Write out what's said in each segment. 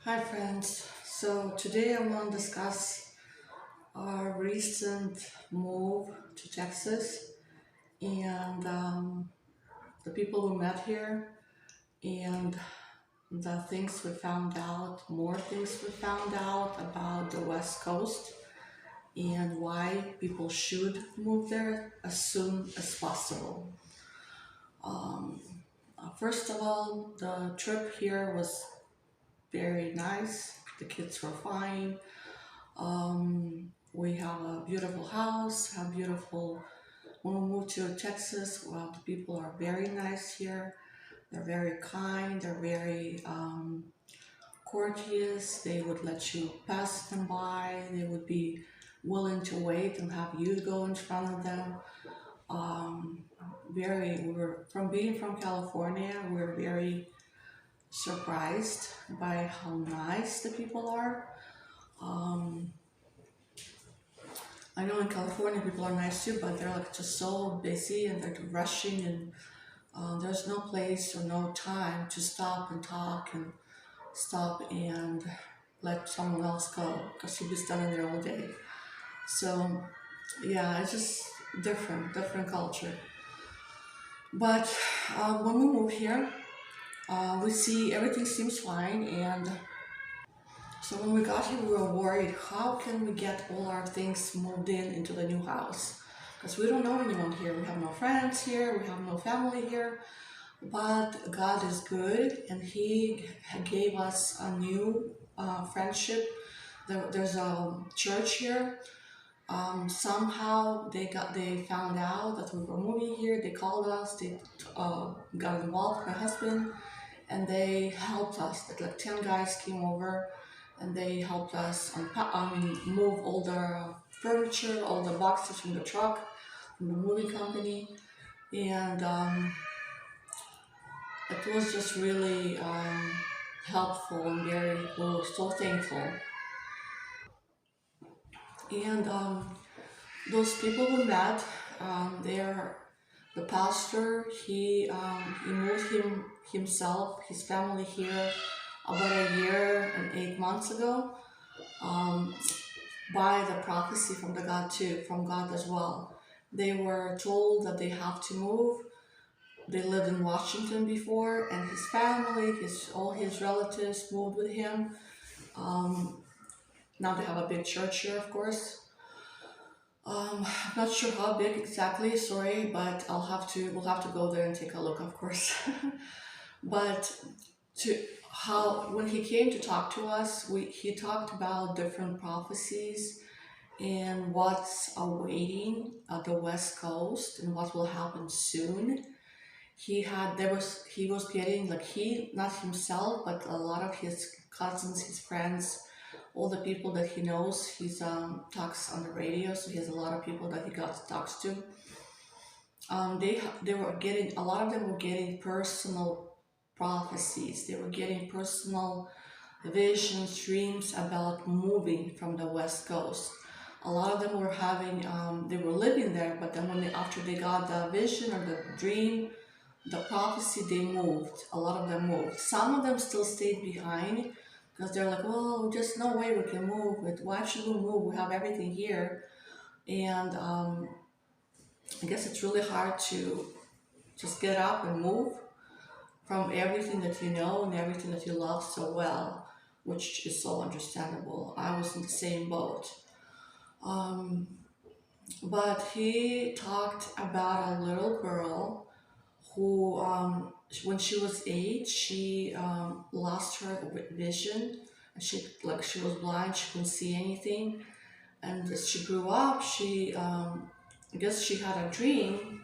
Hi friends, so today I want to discuss our recent move to Texas and the people we met here and the things we found out, more things we found out about the West Coast and why people should move there as soon as possible. Um, First of all, the trip here was very nice, the kids were fine. We have a beautiful house, have beautiful. When we moved to Texas, well, the people are very nice here. They're very kind. They're very courteous. They would let you pass them by. They would be willing to wait and have you go in front of them. Um, we were from being from California. We were very surprised by how nice the people are. Um, I know in California people are nice too, but they're like just so busy and they're rushing and there's no place or no time to stop and talk and stop and let someone else go because you'll be standing there all day. So yeah, it's just different culture. But when we move here, we see everything seems fine and so when we got here, we were worried, how can we get all our things moved in into the new house? Because we don't know anyone here. We have no friends here. We have no family here. But God is good, and He gave us a new friendship. There's a church here. Somehow they found out that we were moving here. They called us. They got involved. My husband and they helped us. Like 10 guys came over, and they helped us move all the furniture, all the boxes from the truck, from the moving company, and it was just really helpful and we were so thankful. And those people we met, they're the pastor. He moved his family here about a year and 8 months ago, um, by the prophecy from the God too, from God as well. They were told that they have to move. They lived in Washington before, and his family, all his relatives moved with him. Um, Now they have a big church here, of course. I'm not sure how big exactly. Sorry, but we'll have to go there and take a look, of course. But to how when he came to talk to us, he talked about different prophecies and what's awaiting at the West Coast and what will happen soon. He was getting, like, he, not himself, but a lot of his cousins, his friends, all the people that he knows. He's talks on the radio, so he has a lot of people that he got talks to. They were getting, a lot of them were getting personal prophecies. They were getting personal visions, dreams about moving from the West Coast. A lot of them were having, they were living there, but then after they got the vision or the dream, the prophecy, they moved. A lot of them moved. Some of them still stayed behind because they're like, well, there's no way we can move. Why should we move? We have everything here. And I guess it's really hard to just get up and move from everything that you know and everything that you love so well, which is so understandable. I was in the same boat. Um, but he talked about a little girl who, when she was 8, she lost her vision. And she was blind, she couldn't see anything. And as she grew up, I guess she had a dream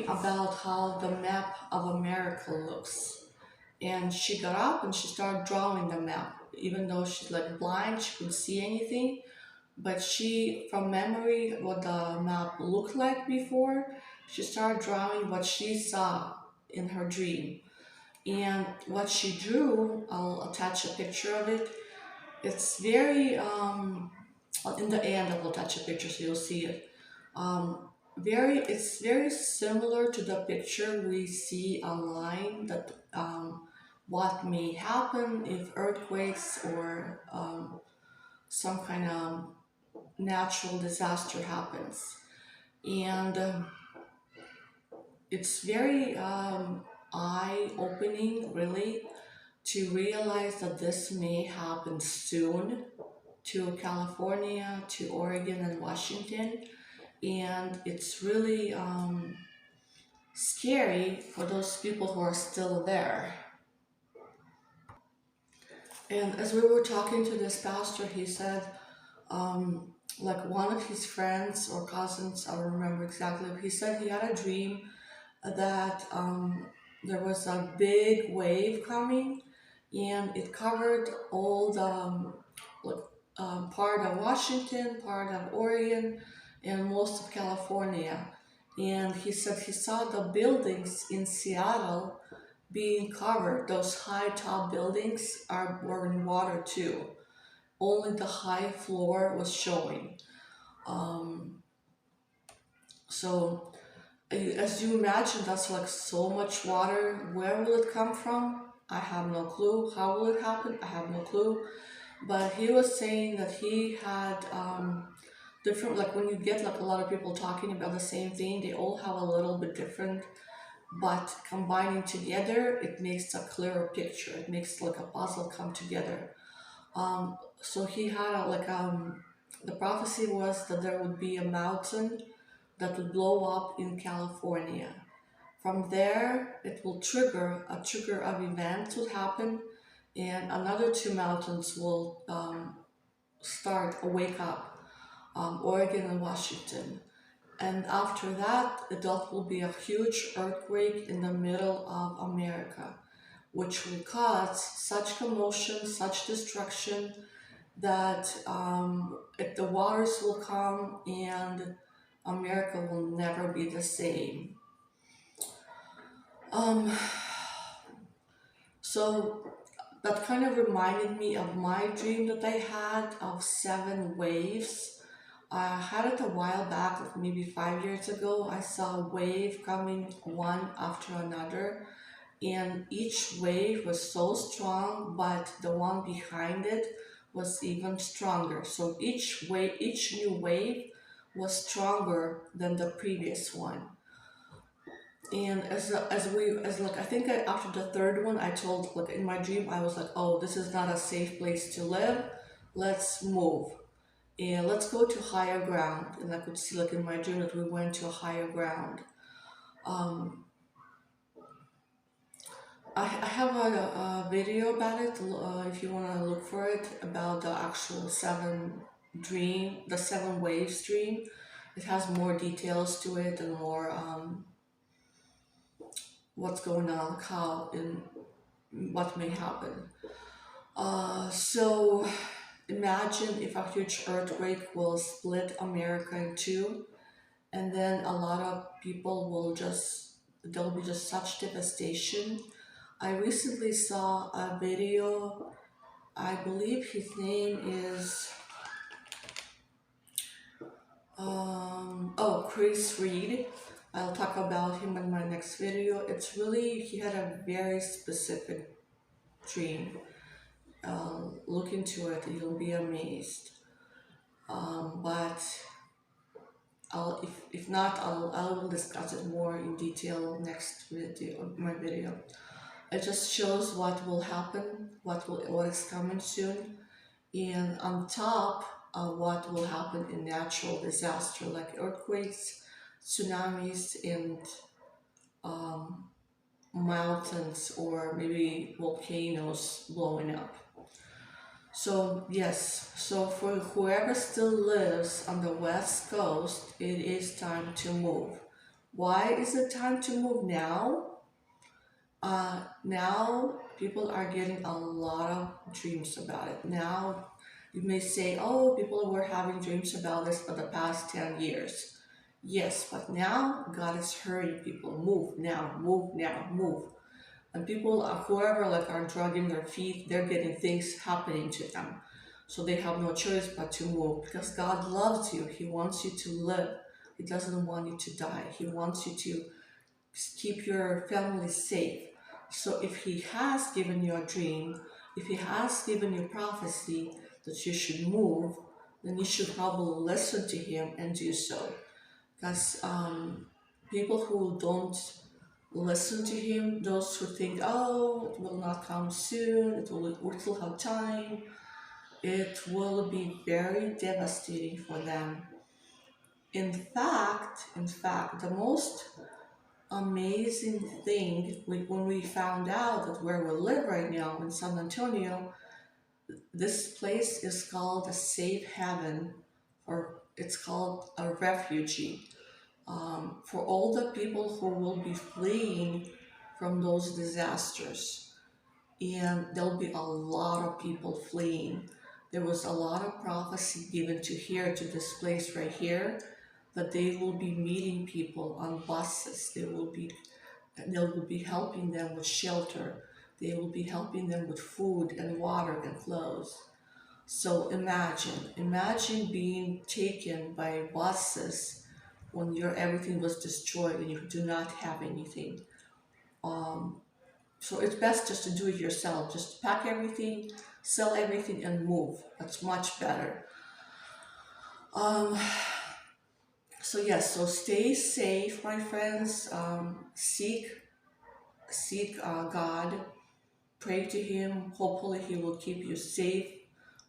about how the map of America looks. And she got up and she started drawing the map, even though she's like blind, she couldn't see anything. But she, from memory, what the map looked like before, she started drawing what she saw in her dream. And what she drew, I'll attach a picture of it. It's very, in the end, I will attach a picture so you'll see it. It's very similar to the picture we see online that what may happen if earthquakes or some kind of natural disaster happens. And it's very eye-opening, really, to realize that this may happen soon to California, to Oregon and Washington. And it's really scary for those people who are still there. And as we were talking to this pastor, he said, like one of his friends or cousins, I don't remember exactly, he said he had a dream that there was a big wave coming and it covered all the like, part of Washington, part of Oregon, and most of California. And he said he saw the buildings in Seattle being covered. Those high top buildings were in water too. Only the high floor was showing. Um, so as you imagine, that's like so much water. Where will it come from? I have no clue. How will it happen? I have no clue. But he was saying that he had different, like when you get like a lot of people talking about the same thing, they all have a little bit different, but combining together, it makes a clearer picture. It makes like a puzzle come together. So he had the prophecy was that there would be a mountain that would blow up in California. From there, it will trigger a trigger of events would happen, and another two mountains will start a wake up, Oregon and Washington. And after that, that will be a huge earthquake in the middle of America, which will cause such commotion, such destruction that the waters will come and America will never be the same. So that kind of reminded me of my dream that I had of 7 waves. I had it a while back, like maybe 5 years ago. I saw a wave coming one after another, and each wave was so strong, but the one behind it was even stronger. So each new wave was stronger than the previous one. And I think after the third one, I told, like in my dream, I was like, oh, this is not a safe place to live. Let's move and let's go to higher ground. And I could see, like in my dream, that we went to a higher ground. I have a video about it, if you want to look for it, about the actual the 7 waves dream. It has more details to it and more what's going on, how and what may happen. So imagine if a huge earthquake will split America in two, and then a lot of people there'll be just such devastation. I recently saw a video, I believe his name is, Chris Reed. I'll talk about him in my next video. He had a very specific dream. Look into it, you'll be amazed. But if not, I will discuss it more in detail next my video. It just shows what will happen, what is coming soon, and on top of what will happen in natural disaster like earthquakes, tsunamis, and mountains or maybe volcanoes blowing up. So yes, so for whoever still lives on the West Coast, it is time to move. Why is it time to move now? Now people are getting a lot of dreams about it. Now you may say, oh, people were having dreams about this for the past 10 years. Yes, but now God is hurrying people. Move now, move now, move. And people, whoever are dragging their feet, they're getting things happening to them. So they have no choice but to move because God loves you. He wants you to live. He doesn't want you to die. He wants you to keep your family safe. So if he has given you a dream, if he has given you prophecy that you should move, then you should probably listen to him and do so. Because people who don't listen to him, those who think, oh, it will not come soon, we still have time, it will be very devastating for them. In fact, the most amazing thing when we found out that where we live right now in San Antonio, this place is called a safe haven, or it's called a refugee. For all the people who will be fleeing from those disasters. And there'll be a lot of people fleeing. There was a lot of prophecy given to this place right here, that they will be meeting people on buses. They will be helping them with shelter. They will be helping them with food and water and clothes. So imagine being taken by buses when your everything was destroyed and you do not have anything. Um, so it's best just to do it yourself. Just pack everything, sell everything, and move. That's much better. Um, so yes, so stay safe, my friends. Seek God. Pray to Him. Hopefully, He will keep you safe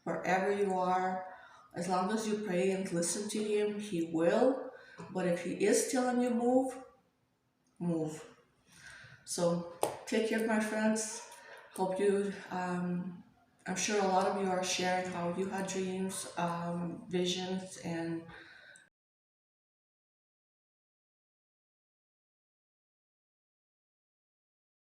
wherever you are. As long as you pray and listen to Him, He will. But if He is telling you move, move. So take care, my friends. Hope you. I'm sure a lot of you are sharing how you had dreams, visions, and